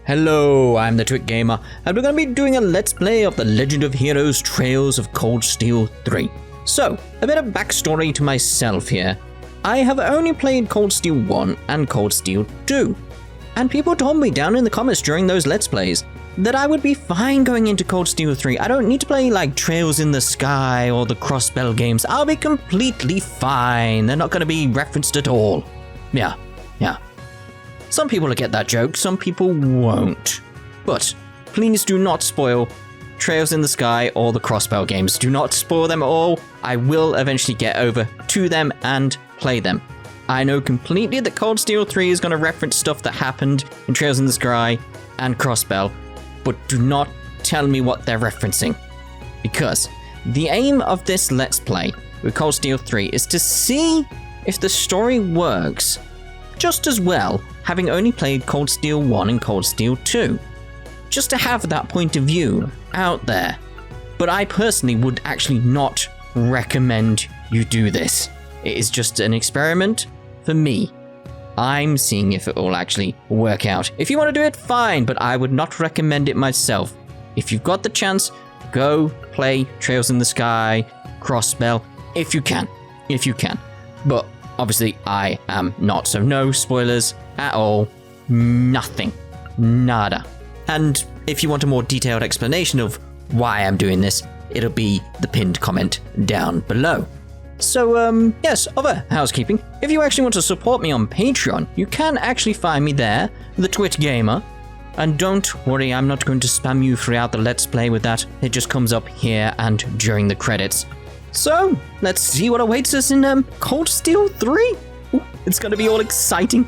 Hello, I'm the Twit Gamer, and we're going to be doing a Let's Play of The Legend of Heroes Trails of Cold Steel 3. So, a bit of backstory to myself here. I have only played Cold Steel 1 and Cold Steel 2, and people told me down in the comments during those Let's Plays that I would be fine going into Cold Steel 3. I don't need to play like Trails in the Sky or the Crossbell games. I'll be completely fine. They're not going to be referenced at all. Yeah. Some people will get that joke, some people won't. But please do not spoil Trails in the Sky or the Crossbell games. Do not spoil them at all. I will eventually get over to them and play them. I know completely that Cold Steel 3 is going to reference stuff that happened in Trails in the Sky and Crossbell, but do not tell me what they're referencing. Because the aim of this Let's Play with Cold Steel 3 is to see if the story works just as well having only played Cold Steel 1 and Cold Steel 2. Just to have that point of view out there. But I personally would actually not recommend you do this. It is just an experiment for me. I'm seeing if it will actually work out. If you want to do it, fine, but I would not recommend it myself. If you've got the chance, go play Trails in the Sky, Crossbell, if you can. But obviously, I am not, so no spoilers at all. Nothing. Nada. And if you want a more detailed explanation of why I'm doing this, it'll be the pinned comment down below. So, yes, other housekeeping. If you actually want to support me on Patreon, you can actually find me there, the Twit Gamer. And don't worry, I'm not going to spam you throughout the Let's Play with that. It just comes up here and during the credits. So, let's see what awaits us in Cold Steel 3. Ooh, it's going to be all exciting.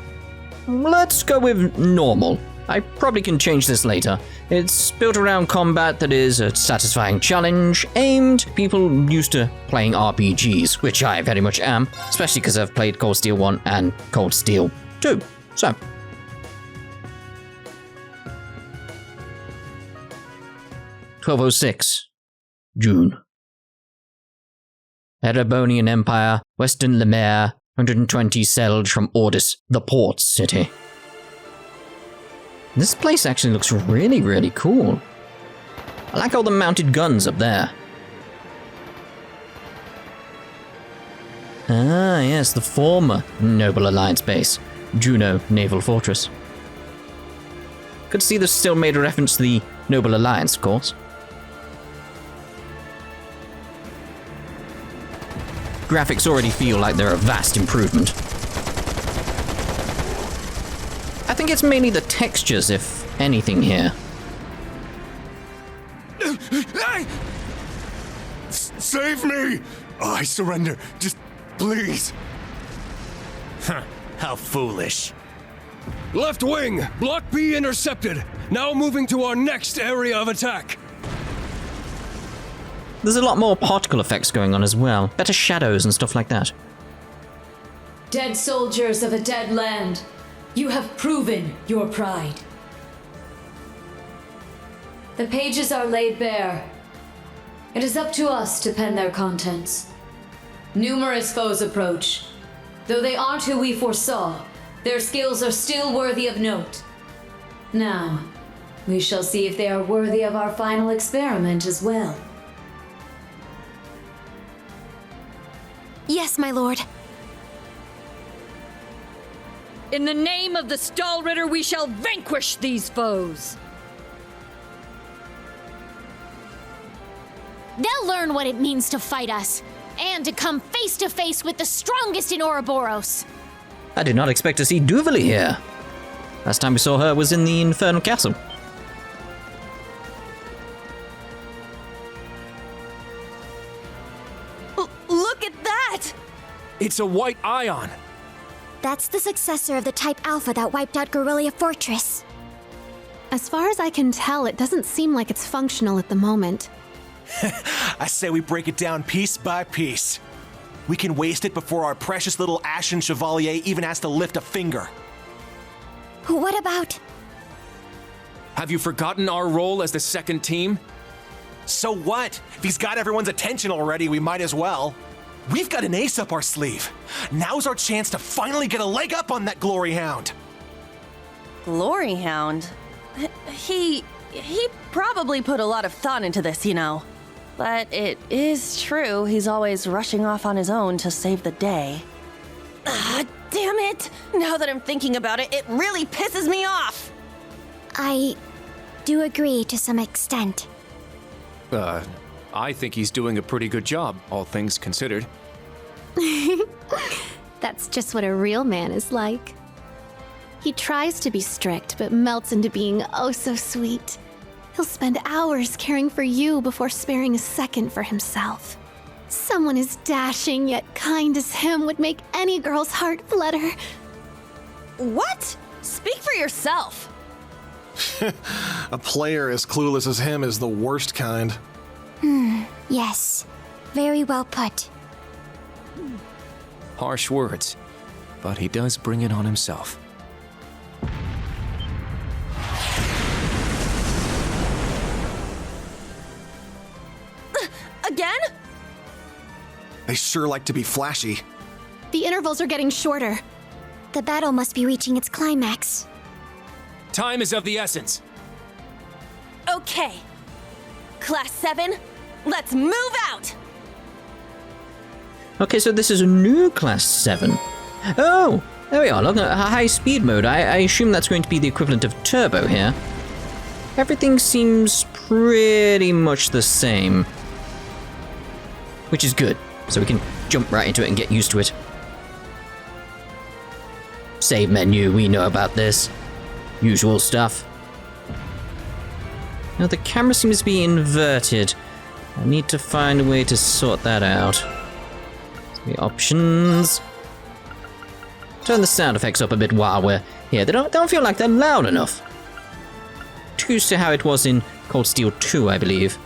Let's go with normal. I probably can change this later. It's built around combat that is a satisfying challenge aimed at people used to playing RPGs, which I very much am, especially because I've played Cold Steel 1 and Cold Steel 2. So, (1206) June. Erebonian Empire, Western Lemare, 120 sailed from Ordis, the port city. This place actually looks really, really cool. I like all the mounted guns up there. Ah, yes, the former Noble Alliance base, Juno Naval Fortress. Could see this still made a reference to the Noble Alliance, of course. Graphics already feel like they're a vast improvement. I think it's mainly the textures, if anything, here. Save me! Oh, I surrender. Just please. Huh, how foolish. Left wing, Block B intercepted. Now moving to our next area of attack. There's a lot more particle effects going on as well. Better shadows and stuff like that. Dead soldiers of a dead land, you have proven your pride. The pages are laid bare. It is up to us to pen their contents. Numerous foes approach. Though they aren't who we foresaw, their skills are still worthy of note. Now, we shall see if they are worthy of our final experiment as well. Yes, my lord. In the name of the Stahlritter, we shall vanquish these foes. They'll learn what it means to fight us, and to come face to face with the strongest in Ouroboros. I did not expect to see Duvali here. Last time we saw her was in the Infernal Castle. Look at that! It's a white ion. That's the successor of the Type Alpha that wiped out Guerrilla Fortress. As far as I can tell, it doesn't seem like it's functional at the moment. I say we break it down piece by piece. We can waste it before our precious little Ashen Chevalier even has to lift a finger. What about... Have you forgotten our role as the second team? So what? If he's got everyone's attention already, we might as well. We've got an ace up our sleeve. Now's our chance to finally get a leg up on that Glory Hound. Glory Hound? He probably put a lot of thought into this, you know. But it is true he's always rushing off on his own to save the day. Damn it! Now that I'm thinking about it, it really pisses me off! I do agree to some extent. I think he's doing a pretty good job, all things considered. That's just what a real man is like. He tries to be strict, but melts into being oh so sweet. He'll spend hours caring for you before sparing a second for himself. Someone as dashing yet kind as him would make any girl's heart flutter. What? Speak for yourself. A player as clueless as him is the worst kind. Yes. Very well put. Harsh words, but he does bring it on himself. Again? They sure like to be flashy. The intervals are getting shorter. The battle must be reaching its climax. Time is of the essence. Okay. Class 7, let's move out! Okay, so this is a new Class 7. Oh, there we are. Look at high speed mode. I assume that's going to be the equivalent of turbo here. Everything seems pretty much the same. Which is good, so we can jump right into it and get used to it. Save menu, we know about this. Usual stuff. Now the camera seems to be inverted. I need to find a way to sort that out. The options. Turn the sound effects up a bit while we're here. They don't feel like they're loud enough. Too used to how it was in Cold Steel 2, I believe.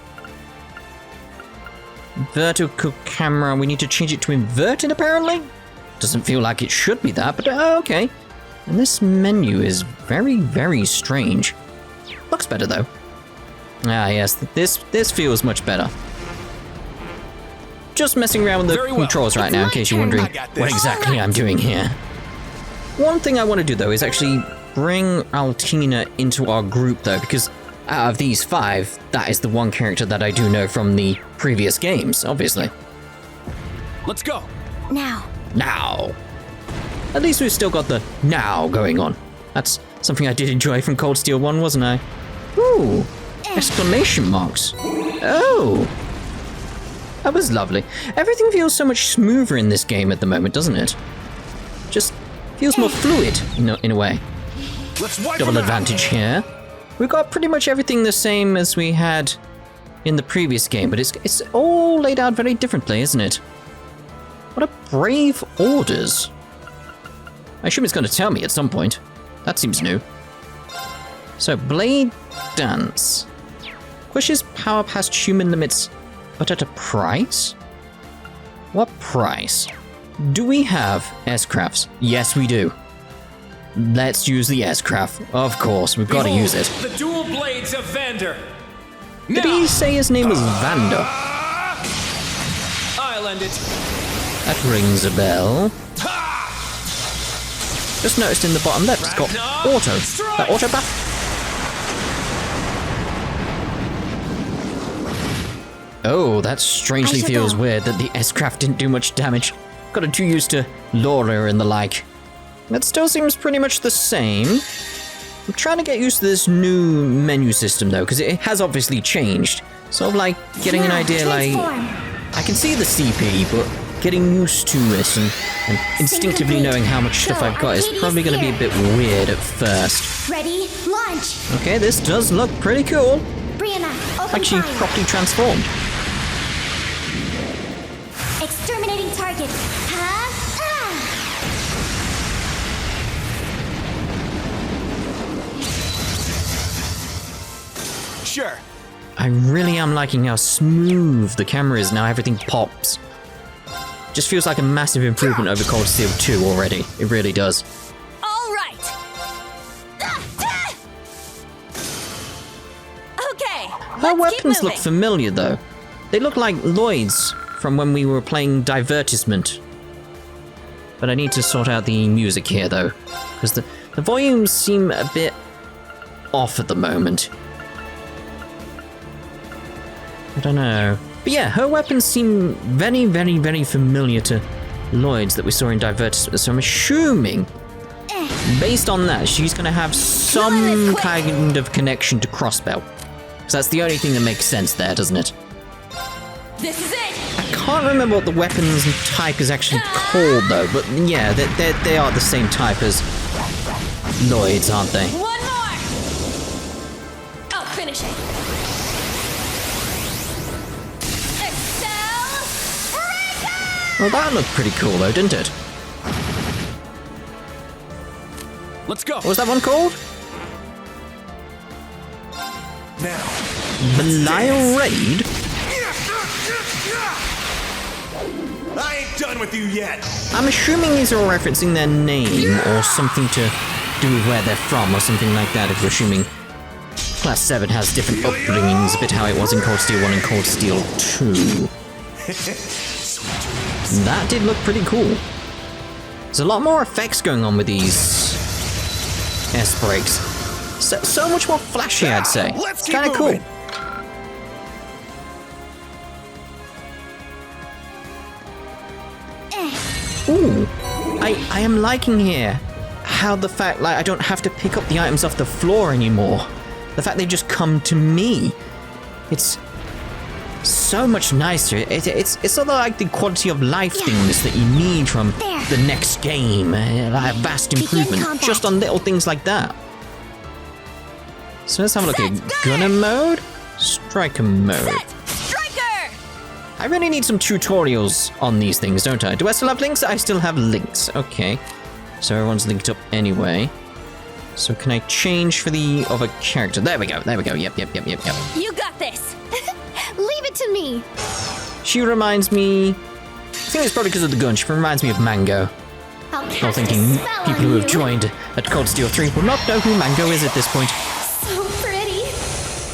Vertical camera, we need to change it to inverted apparently? Doesn't feel like it should be that, but okay. And this menu is very, very strange. Looks better though. Ah yes, this feels much better. Just messing around with the controls right now in case you're wondering what exactly I'm doing here. One thing I want to do though is actually bring Altina into our group though, because out of these 5, that is the one character that I do know from the previous games, obviously. Let's go! Now. Now! At least we've still got the now going on. That's something I did enjoy from Cold Steel 1, wasn't I? Ooh! Exclamation marks. Oh! That was lovely. Everything feels so much smoother in this game at the moment, doesn't it? Just feels more fluid, in a way. Double advantage here. We've got pretty much everything the same as we had in the previous game, but it's all laid out very differently, isn't it? What a brave orders. I assume it's going to tell me at some point. That seems new. So, Blade Dance. Pushes power past human limits, but at a price? What price? Do we have S-crafts? Yes, we do. Let's use the S-craft. Of course, we've got to use it. The dual blades of Vander. Did he say his name was Vander? I'll end it. That rings a bell. Just noticed in the bottom left, it's got auto. That auto buff. Oh, that strangely feels weird that the S-craft didn't do much damage. Got too used to Laura and the like. That still seems pretty much the same. I'm trying to get used to this new menu system though, because it has obviously changed. Sort of like getting an idea like... I can see the CP, but getting used to it and instinctively knowing how much stuff I've got is probably going to be a bit weird at first. Ready, launch! Okay, this does look pretty cool. Like she properly transformed. Exterminating target. Sure. I really am liking how smooth the camera is now. Everything pops. Just feels like a massive improvement over Cold Steel 2 already. It really does. All right. Okay. Her weapons look familiar though. They look like Lloyd's from when we were playing Divertisement. But I need to sort out the music here though, because the volumes seem a bit off at the moment. I don't know. But yeah, her weapons seem very, very, very familiar to Lloyd's that we saw in Divertis. So I'm assuming, based on that, she's going to have some kind of connection to Crossbow. Because that's the only thing that makes sense there, doesn't it? This is it! I can't remember what the weapons type is actually called, though. But yeah, they are the same type as Lloyd's, aren't they? One more! I'll finish it. Well, that looked pretty cool, though, didn't it? Let's go. What was that one called? Now. Belial Raid? I ain't done with you yet. I'm assuming these are all referencing their name or something to do with where they're from or something like that, if we're assuming Class 7 has different upbringings, a bit how it was in Cold Steel 1 and Cold Steel 2. That did look pretty cool. There's a lot more effects going on with these S-brakes. So much more flashy, I'd say. It's kind of cool. Ooh, I am liking here how the fact, like, I don't have to pick up the items off the floor anymore. The fact they just come to me. It's so much nicer. It's sort of like the quality of life things that you need from the next game. Like a vast improvement just on little things like that. So let's have a look at Gunner mode, Striker mode. Striker! I really need some tutorials on these things, don't I? Do I still have links? I still have links. Okay. So everyone's linked up anyway. So can I change for the other character? There we go. There we go. Yep. You got this. Leave it to me. She reminds me... I think it's probably because of the gun. She reminds me of Mango. Well, thinking people who have joined at Cold Steel 3 will not know who Mango is at this point. So pretty.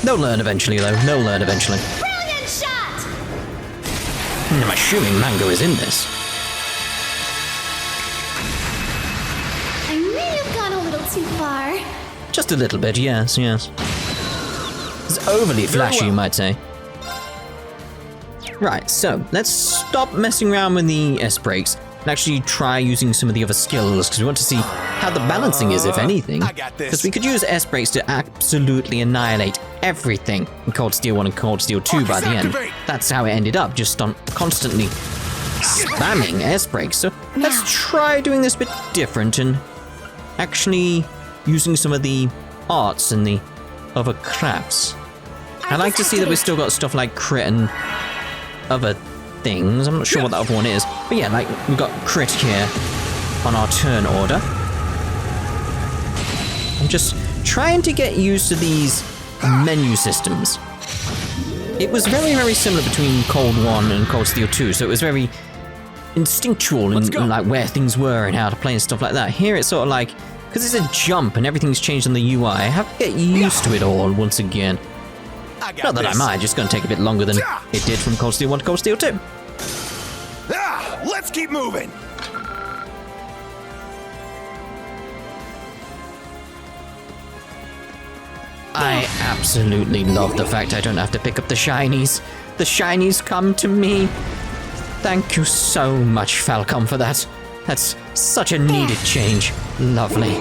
They'll learn eventually, though. They'll learn eventually. Brilliant shot! I'm assuming Mango is in this. I may have gone a little too far. Just a little bit, yes. It's overly flashy, you might say. Right, so let's stop messing around with the S-brakes and actually try using some of the other skills, because we want to see how the balancing is, if anything. Because we could use S-brakes to absolutely annihilate everything in Cold Steel 1 and Cold Steel 2 by the end. That's how it ended up, just on constantly spamming S-brakes. So let's try doing this a bit different and actually using some of the arts and the other crafts. I like to see that we've still got stuff like crit and other things. I'm not sure what that other one is. But yeah, like, we've got crit here on our turn order. I'm just trying to get used to these menu systems. It was very, very similar between Cold 1 and Cold Steel 2, so it was very instinctual in like where things were and how to play and stuff like that. Here it's sort of like, because it's a jump and everything's changed on the UI, I have to get used to it all once again. Not that I mind, just going to take a bit longer than it did from Cold Steel 1 to Cold Steel 2. Let's keep moving. I absolutely love the fact I don't have to pick up the shinies. The shinies come to me. Thank you so much, Falcom, for that. That's such a needed change. Lovely.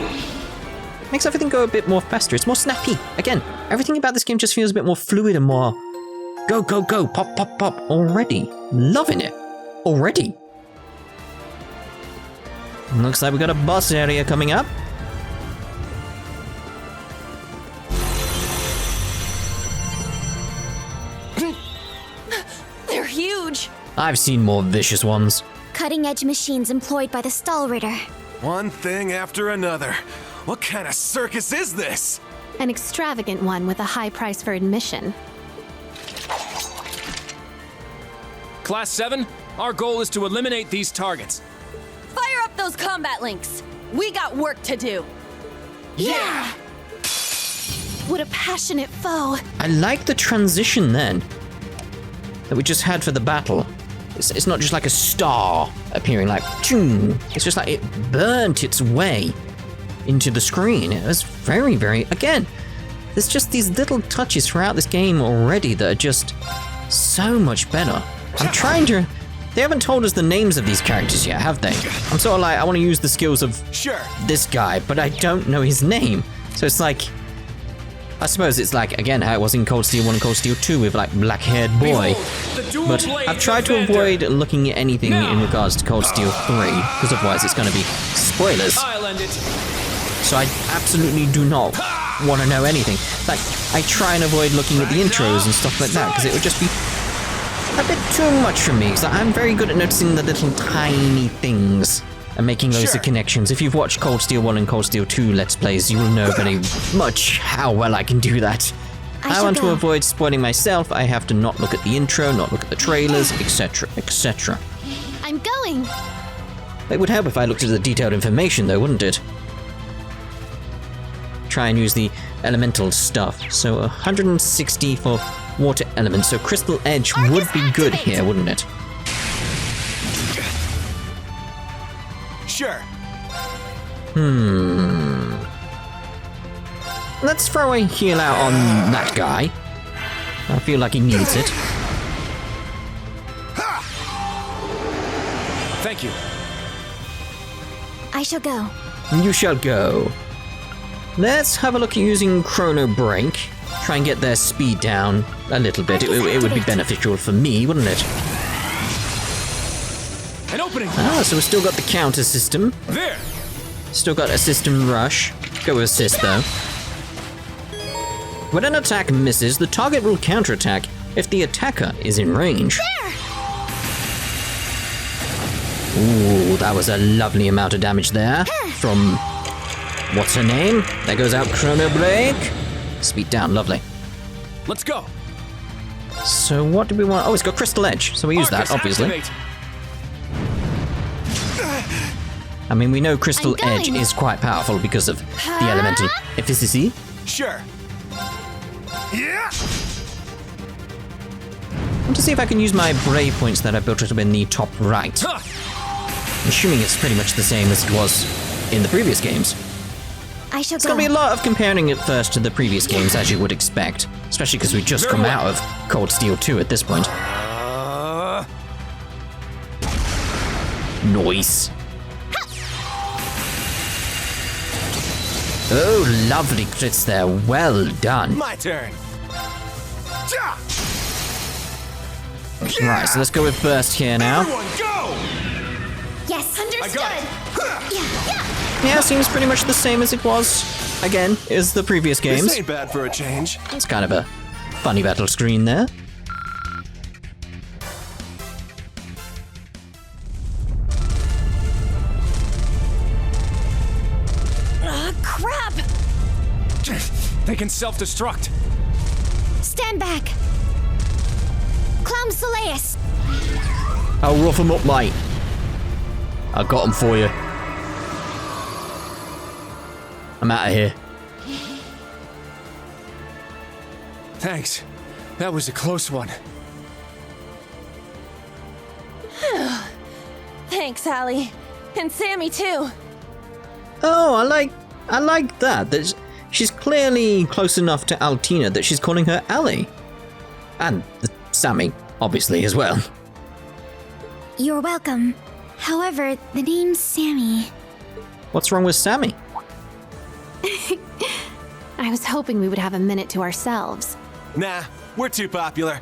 Makes everything go a bit more faster. It's more snappy. Again, everything about this game just feels a bit more fluid and more go, go, go, pop, pop, pop already. Loving it. Already. Looks like we got a boss area coming up. They're huge. I've seen more vicious ones. Cutting-edge machines employed by the Stahlritter. One thing after another. What kind of circus is this? An extravagant one with a high price for admission. Class 7, our goal is to eliminate these targets. Fire up those combat links. We got work to do. Yeah! What a passionate foe. I like the transition then that we just had for the battle. It's not just like a star appearing like, choom. It's just like it burnt its way into the screen. It was very, very, again, there's just these little touches throughout this game already that are just so much better. I'm trying to... They haven't told us the names of these characters yet, have they? I'm sort of like, I want to use the skills of this guy, but I don't know his name. So it's like... I suppose it's like, again, how it was in Cold Steel 1 and Cold Steel 2 with, like, black-haired boy. But I've tried to avoid looking at anything in regards to Cold Steel 3, because otherwise it's going to be spoilers. So I absolutely do not want to know anything. Like, I try and avoid looking at the intros and stuff like that, because it would just be a bit too much for me, because I'm very good at noticing the little tiny things and making those connections. If you've watched Cold Steel 1 and Cold Steel 2 Let's Plays, you will know very much how well I can do that. I want to avoid spoiling myself. I have to not look at the intro, not look at the trailers, etc., etc. I'm going. It would help if I looked at the detailed information, though, wouldn't it? Try and use the elemental stuff. So 160 for water elements. So Crystal Edge would be good here, wouldn't it? Sure. Let's throw a heal out on that guy. I feel like he needs it. Thank you. I shall go. You shall go. Let's have a look at using Chrono Break. Try and get their speed down a little bit. It would be beneficial for me, wouldn't it? An opening. Ah, so we've still got the counter system. There. Still got a system rush. Go with assist though. When an attack misses, the target will counterattack if the attacker is in range. There! Ooh, that was a lovely amount of damage there. From... what's her name? There goes out Chrono Break. Speed down, lovely. Let's go. So what do we want? Oh, it's got Crystal Edge, so we use that, obviously. Activate. I mean, we know Crystal Edge is quite powerful because of the elemental efficacy. Sure. Yeah. I want to see if I can use my brave points that I built up in the top right. I'm assuming it's pretty much the same as it was in the previous games. I shall It's going to be a lot of comparing it first to the previous games, as you would expect. Especially because we've just come out of Cold Steel 2 at this point. Nice. Oh, lovely crits there. Well done. My turn. Right, so let's go with burst here now. Everyone go! Yes, understood. Yeah, seems pretty much the same as it was, again, as the previous games. This ain't bad for a change. It's kind of a funny battle screen there. Crap! They can self-destruct. Stand back. Clown Soleus. I'll rough them up, mate. I got them for you. I'm out of here. Thanks. That was a close one. Thanks, Allie. And Sammy, too. Oh, I like that. She's clearly close enough to Altina that she's calling her Allie. And Sammy, obviously, as well. You're welcome. However, the name's Sammy. What's wrong with Sammy? I was hoping we would have a minute to ourselves. Nah, we're too popular.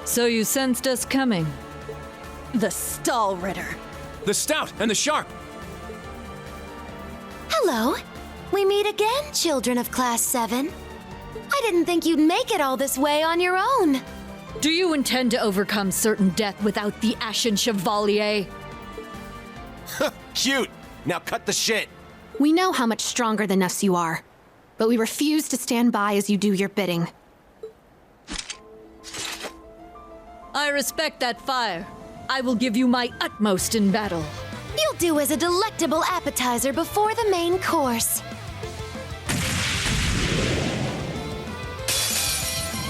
So you sensed us coming. The Stahlritter. The stout and the sharp. Hello. We meet again, children of Class 7. I didn't think you'd make it all this way on your own. Do you intend to overcome certain death without the Ashen Chevalier? Cute. Now cut the shit. We know how much stronger than us you are, but we refuse to stand by as you do your bidding. I respect that fire. I will give you my utmost in battle. You'll do as a delectable appetizer before the main course.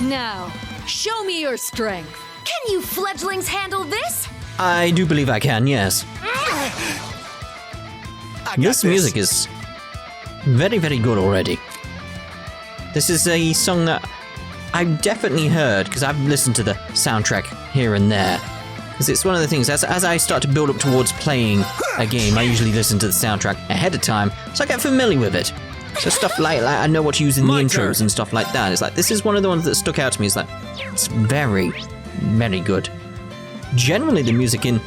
Now, show me your strength. Can you fledglings handle this? I do believe I can, yes. This music is Very, very good already. This is a song that I've definitely heard, because I've listened to the soundtrack here and there. Because it's one of the things, as I start to build up towards playing a game, I usually listen to the soundtrack ahead of time, so I get familiar with it. So stuff like I know what to use in the intros and stuff like that. It's like, this is one of the ones that stuck out to me. It's like, it's very, very good. Generally, the music in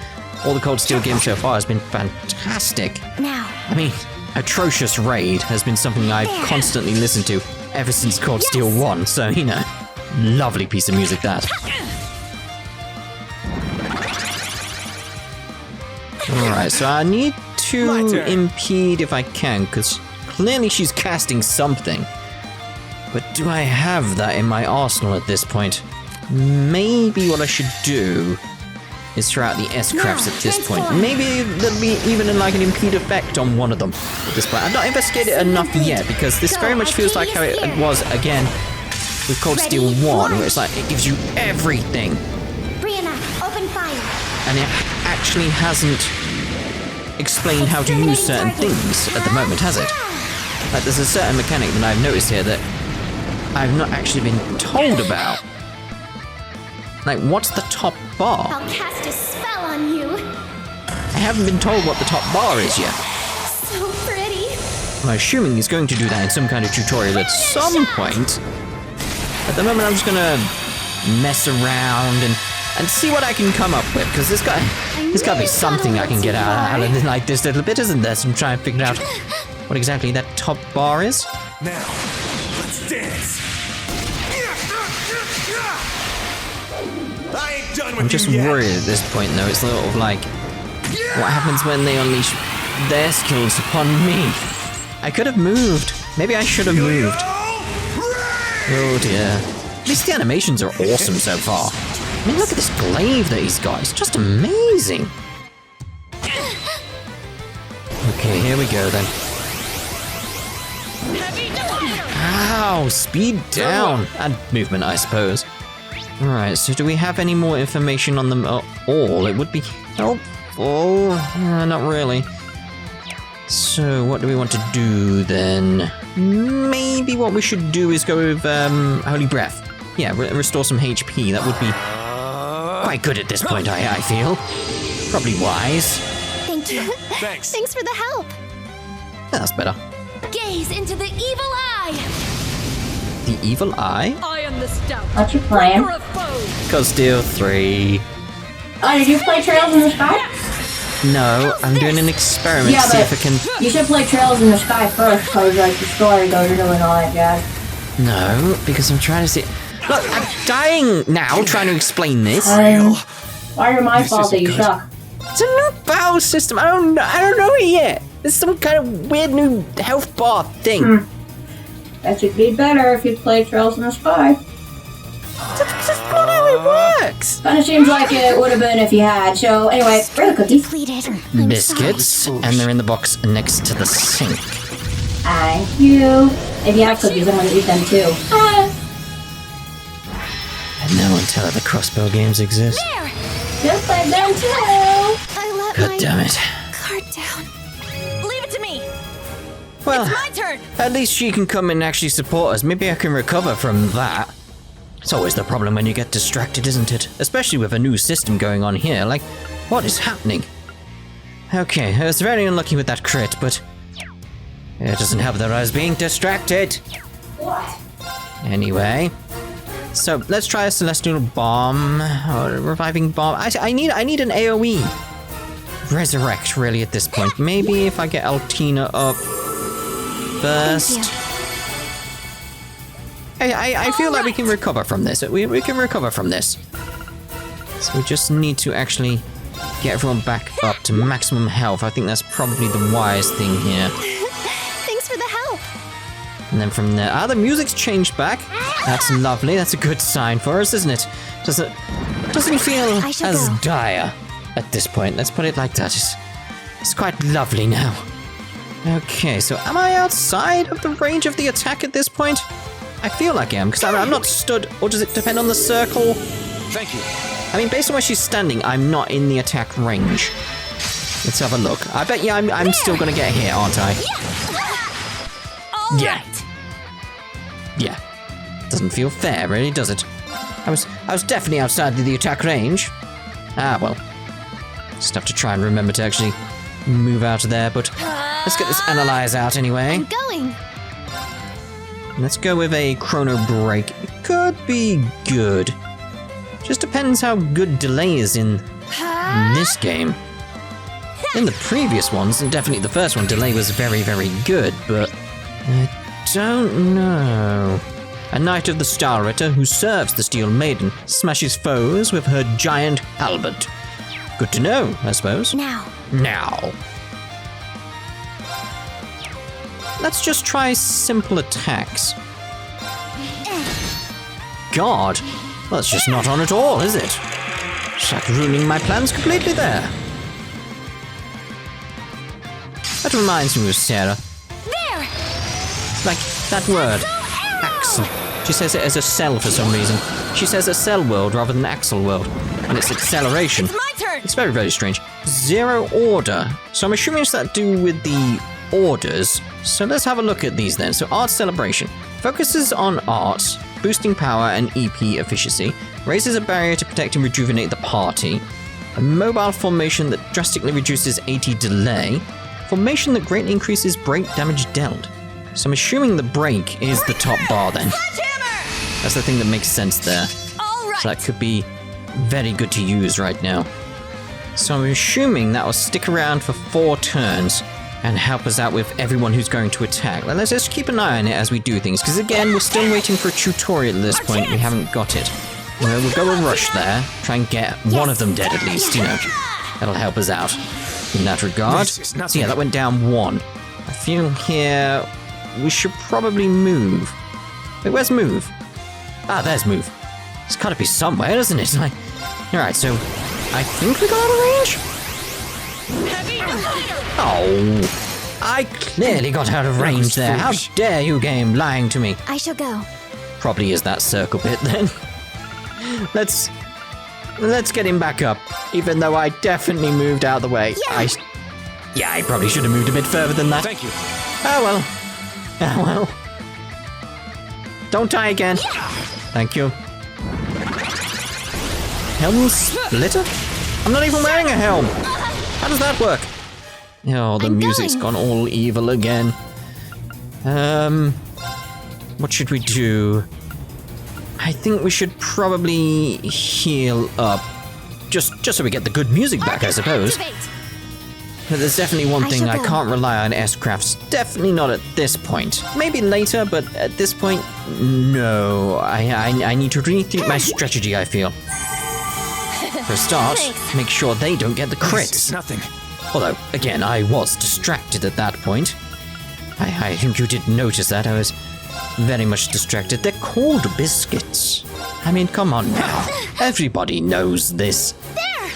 all the Cold Steel games so far has been fantastic. Now. I mean, Atrocious Raid has been something I've constantly listened to ever since Cold Steel 1, so, you know, lovely piece of music that. Alright, so I need to impede if I can, because clearly she's casting something. But do I have that in my arsenal at this point? Maybe what I should do is throw out the S-crafts at this point. Maybe there'll be even like an impede effect on one of them at this point. I've not investigated it enough yet, because this very much feels like how it was, again, with Cold Steel 1, where it's like, it gives you everything. Rean, open fire. And it actually hasn't explained how to use certain things at the moment, has it? Like, there's a certain mechanic that I've noticed here that I've not actually been told about. Like, what's the top bar? I'll cast a spell on you. I haven't been told what the top bar is yet. So pretty. I'm assuming he's going to do that in some kind of tutorial at some point. At the moment, I'm just gonna mess around and see what I can come up with, because there's got to be something I can get out of like this little bit, isn't there? So I'm trying to figure out what exactly that top bar is. Now, let's dance. I ain't done with I'm just worried at this point, though. It's sort of like, what happens when they unleash their skills upon me? I could have moved. Maybe I should have moved. Oh dear. At least the animations are awesome so far. I mean, look at this glaive that he's got. It's just amazing. Okay, here we go then. Ow, speed down. And movement, I suppose. Alright, so do we have any more information on them at all? It would be helpful. Not really. So, what do we want to do then? Maybe what we should do is go with Holy Breath. Yeah, restore some HP. That would be quite good at this point, I feel. Probably wise. Thank you. Thanks. Thanks for the help. That's better. Gaze into the evil eye! The evil eye? I am the stout. What's your plan? Breaker of foes. Cold Steel 3. Oh, did you play Trails in the Sky? No, I'm doing an experiment to see if I can... You should play Trails in the Sky first, because like the story goes into and all that jazz. No, because I'm trying to see... Look, I'm dying now trying to explain this. Why are my fault that you suck? It's a new battle system. I don't know it yet. It's some kind of weird new health bar thing. That should be better if you play Trails in the Sky. That's not how it works. Kinda seems like it would have been if you had. So anyway, where are the cookies? Biscuits, and they're in the box next to the sink. Thank you. If you have cookies, I'm gonna eat them too. And no one tell her the crossbow games exist. There! Just like them too. I let God my damn it. card down. Leave it to me. Well, It's my turn. at least she can come and actually support us. Maybe I can recover from that. It's always the problem when you get distracted, isn't it? Especially with a new system going on here. Like, what is happening? Okay, I was very unlucky with that crit, but it doesn't help that I was being distracted. What? Anyway, so let's try a celestial bomb or a reviving bomb. I need an AOE. Resurrect, really, at this point. Maybe if I get Altina up first. I feel like we can recover from this. We can recover from this. So we just need to actually get everyone back up to maximum health. I think that's probably the wise thing here. Thanks for the help. And then from there, the music's changed back. That's lovely. That's a good sign for us, isn't it? Doesn't feel as dire at this point. Let's put it like that. It's quite lovely now. Okay, so am I outside of the range of the attack at this point? I feel like I am, because I'm not stood, or does it depend on the circle? Thank you. I mean, based on where she's standing, I'm not in the attack range. Let's have a look. I bet you I'm still gonna get hit, aren't I? Yeah. right. Yeah. Doesn't feel fair, really, does it? I was definitely outside the attack range. Ah, well. Just have to try and remember to actually move out of there, but let's get this analyze out anyway. I'm going. Let's go with a chrono break. It could be good. Just depends how good delay is in this game. In the previous ones, and definitely the first one, delay was very, very good, but I don't know. A knight of the Stahlritter who serves the Steel Maiden smashes foes with her giant halberd. Good to know, I suppose. Now. Let's just try simple attacks. God, well, it's just not on at all, is it? It's like ruining my plans completely there. That reminds me of Sarah. There! Like that word, axle. She says it as a cell for some reason. She says a cell world rather than axle world. And it's acceleration. It's my turn! It's very, very strange. Zero order. So I'm assuming it's that to do with the orders. So let's have a look at these then. So art celebration. Focuses on art, boosting power and EP efficiency. Raises a barrier to protect and rejuvenate the party. A mobile formation that drastically reduces AT delay. Formation that greatly increases break damage dealt. So I'm assuming the break is the top bar then. That's the thing that makes sense there. All right. So that could be very good to use right now. So I'm assuming that will stick around for 4 turns and help us out with everyone who's going to attack. Let's just keep an eye on it as we do things, because again, we're still waiting for a tutorial at this point. We haven't got it. We'll go a rush there, try and get one of them dead at least, you know. That'll help us out in that regard. So yeah, that went down 1. I feel here we should probably move. Wait, where's move? Ah, there's move. It's gotta be somewhere, isn't it? Like, alright, so I think we got out of range? Oh, I clearly got out of range there. How dare you, game, lying to me? I shall go. Probably is that circle bit then. Let's get him back up, even though I definitely moved out of the way. Yeah. I probably should have moved a bit further than that. Thank you. Oh well. Don't die again. Thank you. Helm splitter? I'm not even wearing a helm. How does that work? Oh, the music's gone all evil again. What should we do? I think we should probably heal up. Just so we get the good music back, I suppose. But there's definitely one thing I can't rely on S-Crafts. Definitely not at this point. Maybe later, but at this point, no. I need to rethink my strategy, I feel. For a start, make sure they don't get the crits. Nothing. Although, again, I was distracted at that point. I think you did notice that. I was very much distracted. They're called biscuits. I mean, come on now. Everybody knows this.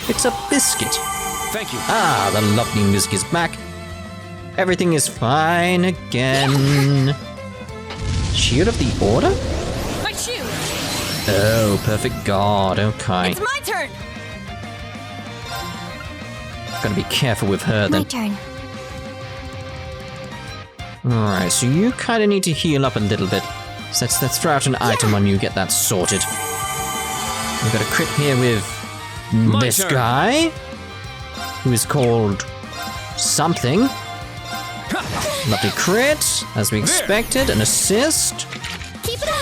It's a biscuit. Thank you. Ah, the lovely music is back. Everything is fine again. Shield of the Order? My shoe! Oh, perfect guard. Okay. It's my turn! Gotta be careful with her then. My turn. Alright, so you kind of need to heal up a little bit. So let's throw out an item on you, get that sorted. We've got a crit here with this turn. guy, who is called something. Lovely crit, as we expected. An assist. Keep it up!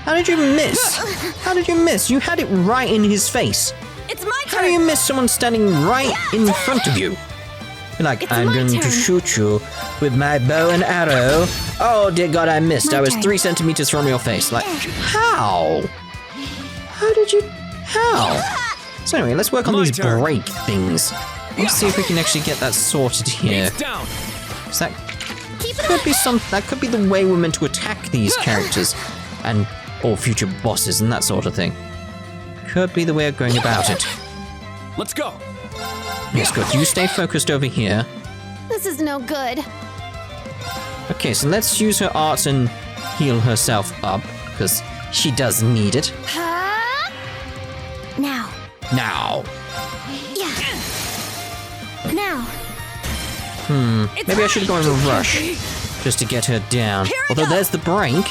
How did you miss? How did you miss? You had it right in his face. It's my How do you turn! miss someone standing right in front of you? You're like, It's I'm my going to turn. shoot you with my bow and arrow. Oh dear God, I missed. My I was turn. 3 centimeters from your face. Like, how? How did you? How? So anyway, let's work on My these turn. break things. Let's see if we can actually get that sorted here. It's down. So that could be that could be the way we're meant to attack these characters and all future bosses and that sort of thing. Could be the way of going about it. Let's go. Yes, good. You stay focused over here. This is no good. Okay, so let's use her arts and heal herself up, because she does need it. Now. Now. Yeah. Now. Maybe I should go in a rush just to get her down. Although there's the break.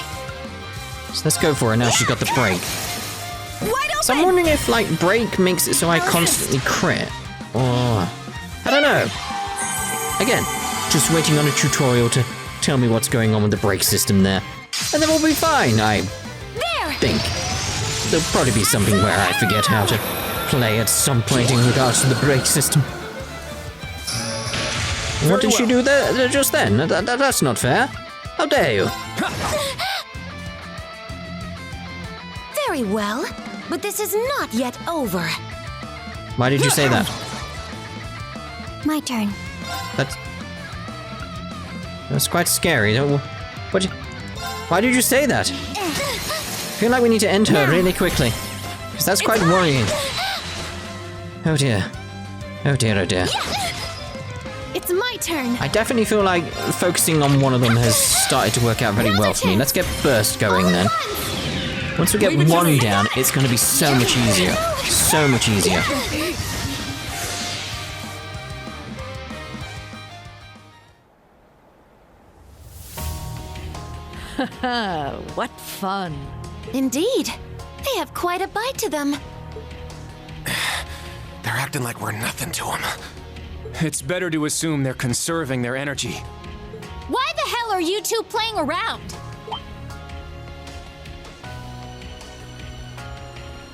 So let's go for it now she's got the break. So I'm wondering if, like, break makes it so I constantly crit. Or... I don't know. Again, just waiting on a tutorial to tell me what's going on with the break system there. And then we'll be fine, I think. There'll probably be something where I forget how to play at some point in regards to the break system. What did she do there just then? That's not fair. How dare you? Very well, but this is not yet over. Why did you say that? My turn. That's quite scary. Why did you say that? I feel like we need to end her really quickly. Because that's quite worrying. Oh dear. Oh dear, oh dear. It's my turn. I definitely feel like focusing on one of them has started to work out very well for me. Let's get burst going then. Once we get one down, it's going to be so much easier. So much easier. What fun. Indeed. They have quite a bite to them. They're acting like we're nothing to them. It's better to assume they're conserving their energy. Why the hell are you two playing around?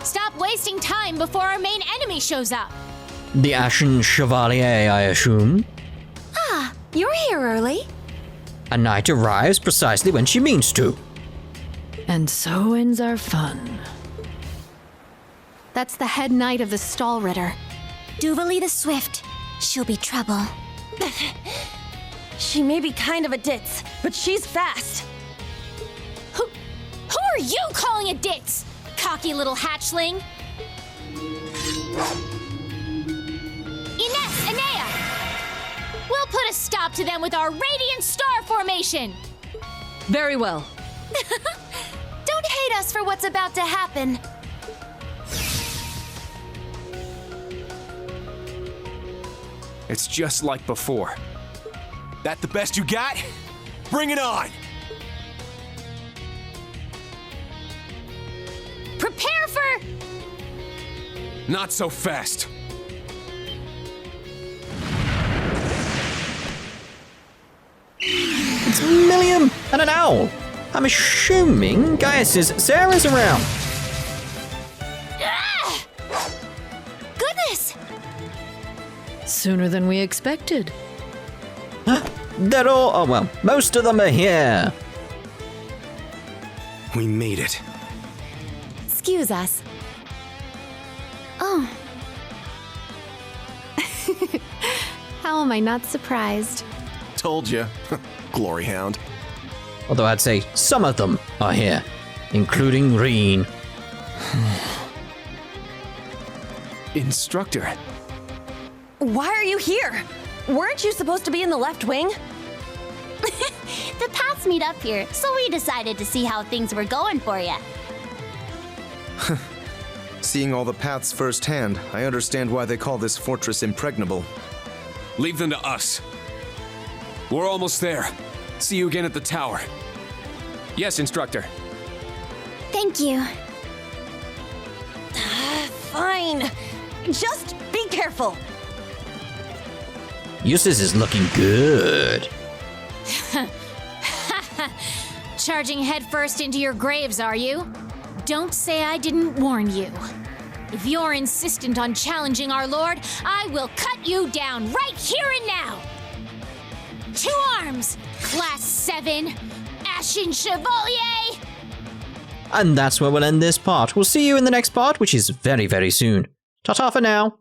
Stop wasting time before our main enemy shows up. The Ashen Chevalier, I assume. Ah, you're here early. A knight arrives precisely when she means to. And so ends our fun. That's the head knight of the Stahlritter. Duvalie the Swift. She'll be trouble. She may be kind of a ditz, but she's fast. Who are you calling a ditz? Cocky little hatchling. Ines, Enea! We'll put a stop to them with our Radiant Star Formation! Very well. Don't hate us for what's about to happen. It's just like before. That the best you got? Bring it on! Prepare for... Not so fast. It's Milliam and an owl. I'm assuming Gaius's Sarah's around. Ah! Goodness! Sooner than we expected. They're all... Oh, well, most of them are here. We made it. Excuse us. Oh. How am I not surprised? Told you. Glory hound. Although I'd say some of them are here, including Rean. Instructor. Why are you here? Weren't you supposed to be in the left wing? The paths meet up here, so we decided to see how things were going for you. Seeing all the paths firsthand, I understand why they call this fortress impregnable. Leave them to us. We're almost there. See you again at the tower. Yes, instructor. Thank you. Fine. Just be careful. Eustace is looking good. Charging headfirst into your graves, are you? Don't say I didn't warn you. If you're insistent on challenging our lord, I will cut you down right here and now. 2 arms, Class VII, Ashen Chevalier! And that's where we'll end this part. We'll see you in the next part, which is very, very soon. Ta-ta for now.